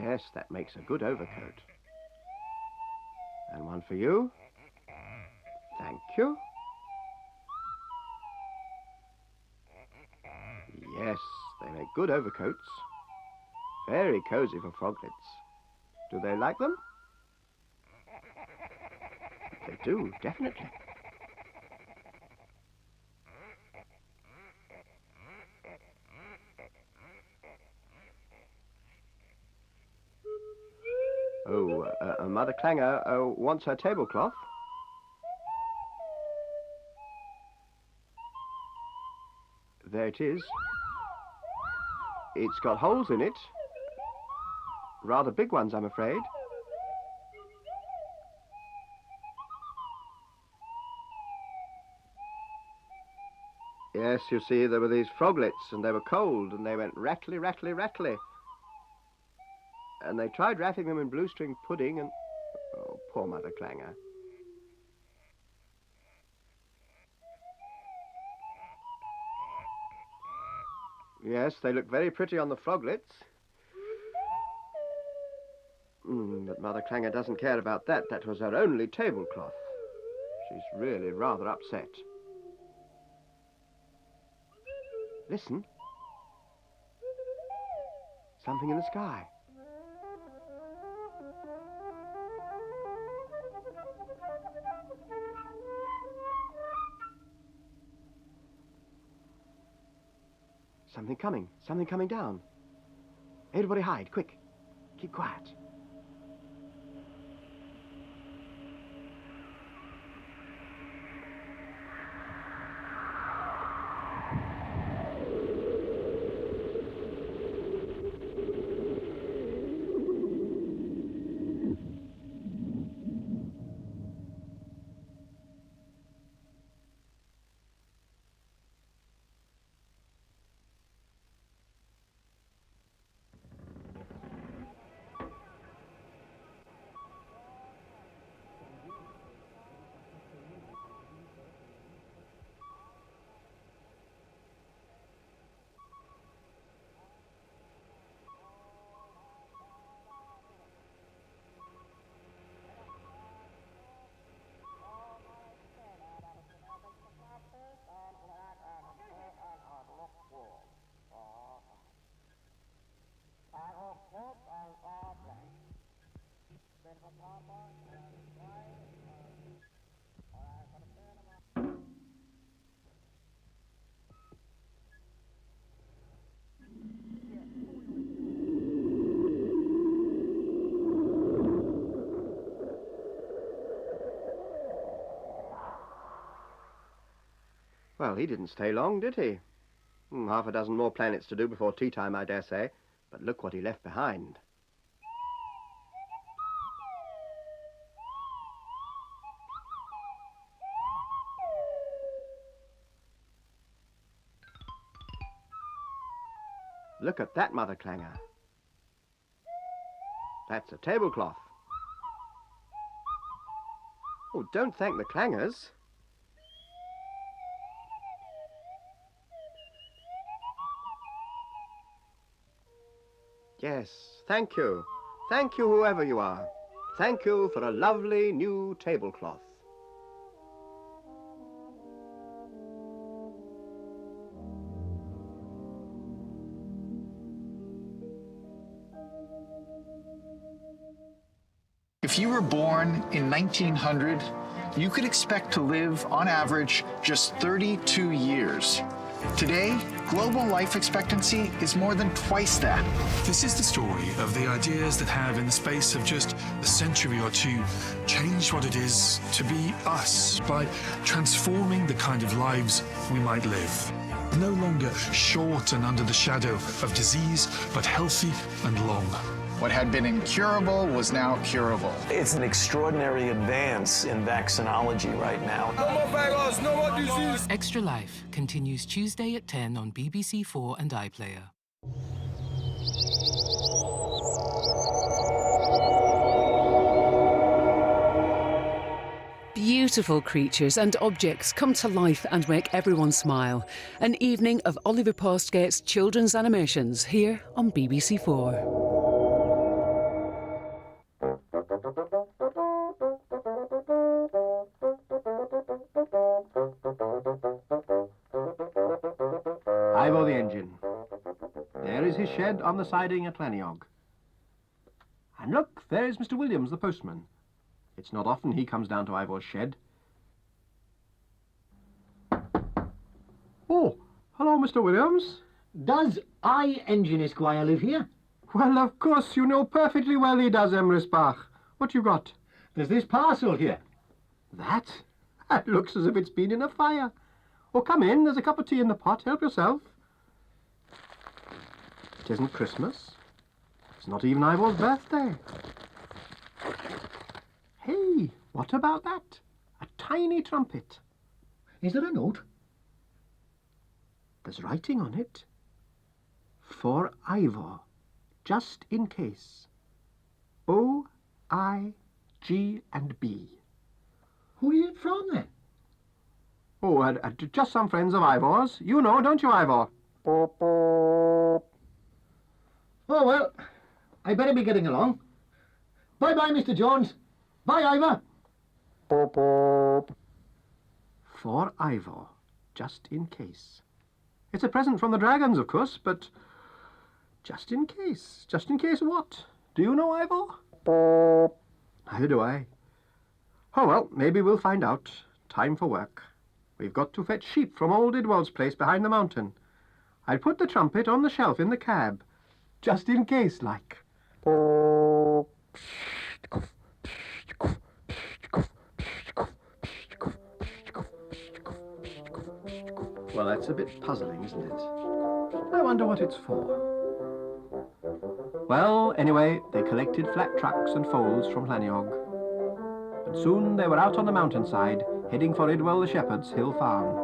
Yes, that makes a good overcoat. And one for you. Thank you. Yes, they make good overcoats. Very cosy for froglets. Do they like them? They do, definitely. Oh, Mother Clanger wants her tablecloth. There it is. It's got holes in it. Rather big ones, I'm afraid. Yes, you see, there were these froglets, and they were cold, and they went rattly, rattly, rattly. And they tried wrapping them in blue-string pudding, and... Oh, poor Mother Clanger. Yes, they look very pretty on the froglets. But Mother Clanger doesn't care about that. That was her only tablecloth. She's really rather upset. Listen. Something in the sky. Something coming down. Everybody hide, quick. Keep quiet. Well, he didn't stay long, did he? Half a dozen more planets to do before tea time, I dare say. But look what he left behind. Look at that, Mother Clanger. That's a tablecloth. Oh, don't thank the Clangers. Yes, thank you. Thank you, whoever you are. Thank you for a lovely new tablecloth. If you were born in 1900, you could expect to live, on average, just 32 years. Today, global life expectancy is more than twice that. This is the story of the ideas that have, in the space of just a century or two, changed what it is to be us by transforming the kind of lives we might live. No longer short and under the shadow of disease, but healthy and long. What had been incurable was now curable. It's an extraordinary advance in vaccinology right now. No more virus, no more disease. Extra Life continues Tuesday at 10 on BBC4 and iPlayer. Beautiful creatures and objects come to life and make everyone smile. An evening of Oliver Postgate's children's animations here on BBC4. There is his shed on the siding at Llanniog. And look, there is Mr. Williams, the postman. It's not often he comes down to Ivor's shed. Oh, hello, Mr. Williams. Does Engine Esquire live here? Well, of course, you know perfectly well he does, Emrisbach. What you got? There's this parcel here. That? That looks as if it's been in a fire. Oh, come in, there's a cup of tea in the pot. Help yourself. It isn't Christmas. It's not even Ivor's birthday. Hey, what about that? A tiny trumpet. Is there a note? There's writing on it. For Ivor, just in case. O, I, G and B. Who is it from, then? Oh, just some friends of Ivor's. You know, don't you, Ivor? Oh, well, I better be getting along. Bye-bye, Mr. Jones. Bye, Ivor. For Ivor, just in case. It's a present from the dragons, of course, but just in case. Just in case what? Do you know, Ivor? Neither do I. Oh, well, maybe we'll find out. Time for work. We've got to fetch sheep from old Idwal's place behind the mountain. I'll put the trumpet on the shelf in the cab, just in case, like. Well, that's a bit puzzling, isn't it? I wonder what it's for. Well, anyway, they collected flat trucks and foals from Llanniog. And soon they were out on the mountainside, heading for Idwal the shepherd's hill farm.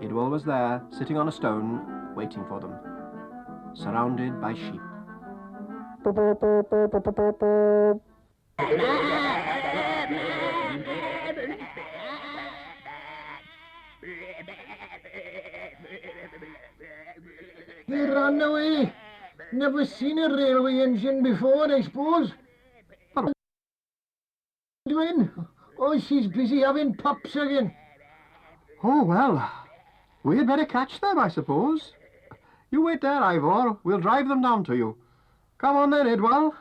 Idwal was there, sitting on a stone, waiting for them, surrounded by sheep. He ran away. Never seen a railway engine before, I suppose. But Doing? Oh, she's busy having pups again. oh, well, we'd better catch them, I suppose. You wait there, Ivor. We'll drive them down to you. Come on then, Idwal.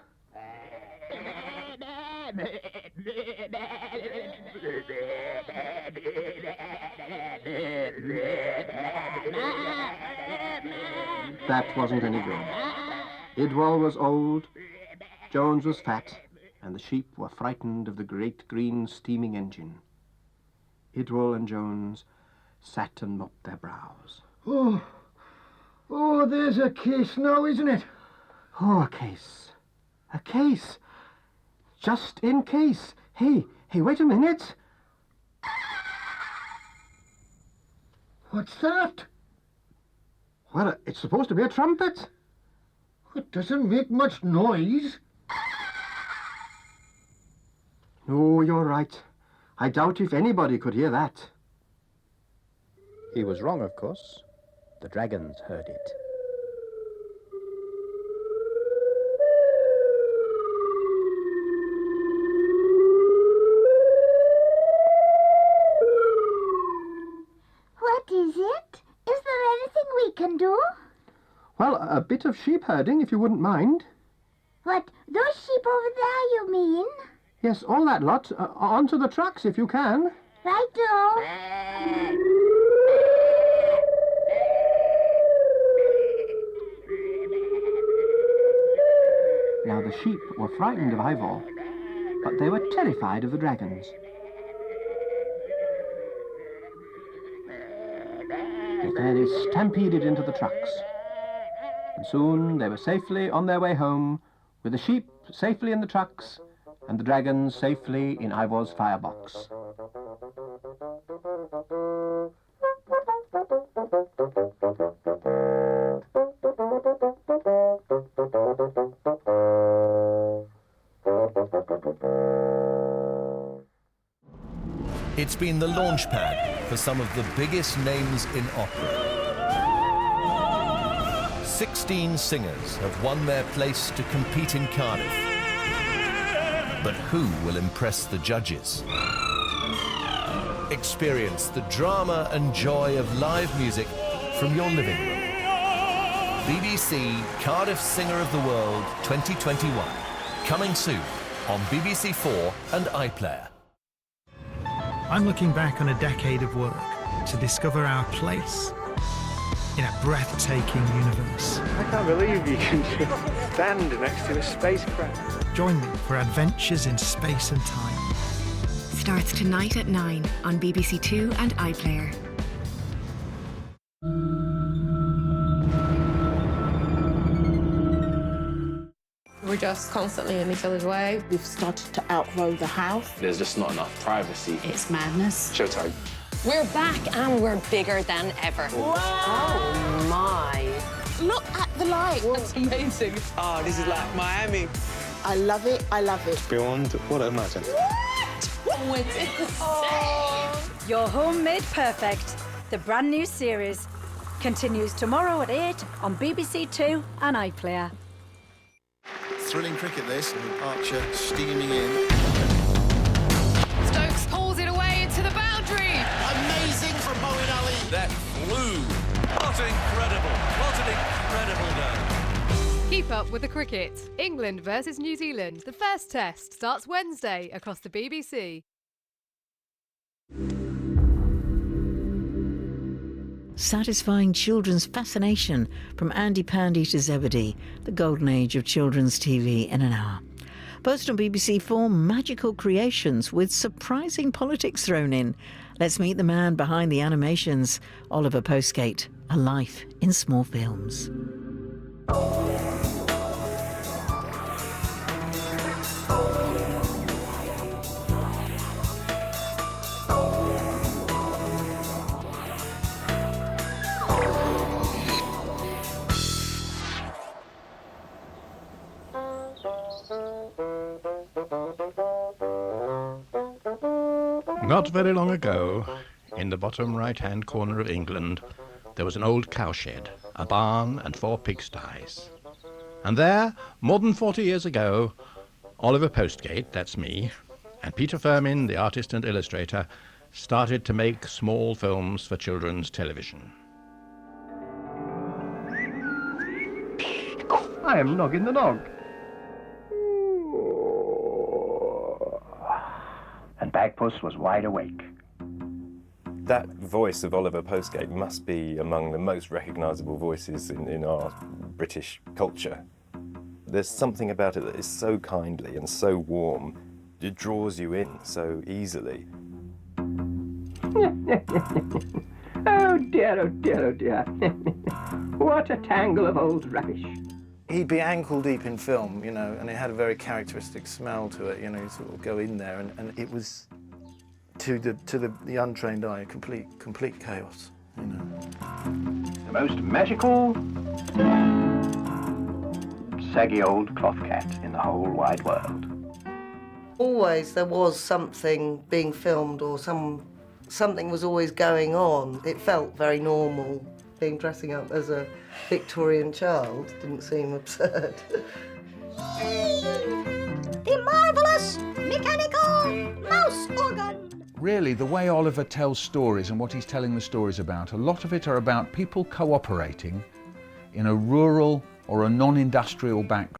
That wasn't any good. Idwal was old, Jones was fat, and the sheep were frightened of the great green steaming engine. Idwal and Jones sat and mopped their brows. Oh, there's a case now, isn't it? Oh, a case. A case. Just in case. Hey, wait a minute. What's that? Well, it's supposed to be a trumpet. It doesn't make much noise. No, you're right. I doubt if anybody could hear that. He was wrong, of course. The dragons heard it. What is it? Is there anything we can do? Well, a bit of sheep herding, if you wouldn't mind. What, those sheep over there, you mean? Yes, all that lot. Onto the trucks, if you can. Righto. Now, the sheep were frightened of Ivor, but they were terrified of the dragons. They fairly stampeded into the trucks. And soon they were safely on their way home, with the sheep safely in the trucks, and the dragons safely in Ivor's firebox. It's been the launchpad for some of the biggest names in opera. 16 singers have won their place to compete in Cardiff. But who will impress the judges? Experience the drama and joy of live music from your living room. BBC Cardiff Singer of the World 2021. Coming soon on BBC4 and iPlayer. I'm looking back on a decade of work to discover our place in a breathtaking universe. I can't believe you can just stand next to a spacecraft. Join me for adventures in space and time. Starts tonight at 9 on BBC2 and iPlayer. We're just constantly in each other's way. We've started to outgrow the house. There's just not enough privacy. It's madness. Showtime. We're back and we're bigger than ever. Wow! Oh my. Look at the light. That's amazing. Oh, this is like Miami. I love it, I love it. Beyond what I imagined. What? Oh, it's insane. Your Home Made Perfect, the brand new series, continues tomorrow at 8 on BBC2 and iPlayer. Thrilling cricket this, with Archer steaming in. Stokes pulls it away into the boundary. Amazing from Moeen Ali. That flew. What an incredible day. Keep up with the cricket. England versus New Zealand. The first test starts Wednesday across the BBC. Satisfying children's fascination from Andy Pandy to Zebedee, the golden age of children's TV in an hour. Post on BBC4, magical creations with surprising politics thrown in. Let's meet the man behind the animations, Oliver Postgate, a life in small films. Not very long ago, in the bottom right-hand corner of England, there was an old cowshed, a barn and 4 pigsties. And there, more than 40 years ago, Oliver Postgate, that's me, and Peter Firmin, the artist and illustrator, started to make small films for children's television. I am Noggin the Nog. And Bagpuss was wide awake. That voice of Oliver Postgate must be among the most recognisable voices in our British culture. There's something about it that is so kindly and so warm. It draws you in so easily. Oh dear, oh dear, oh dear. What a tangle of old rubbish. He'd be ankle deep in film, you know, and it had a very characteristic smell to it, you know, you sort of go in there and it was, to the untrained eye, complete chaos, you know. The most magical, saggy old cloth cat in the whole wide world. Always there was something being filmed or something was always going on. It felt very normal. Dressing up as a Victorian child didn't seem absurd. The marvellous mechanical mouse organ. Really, the way Oliver tells stories and what he's telling the stories about, a lot of it are about people cooperating in a rural or a non-industrial background.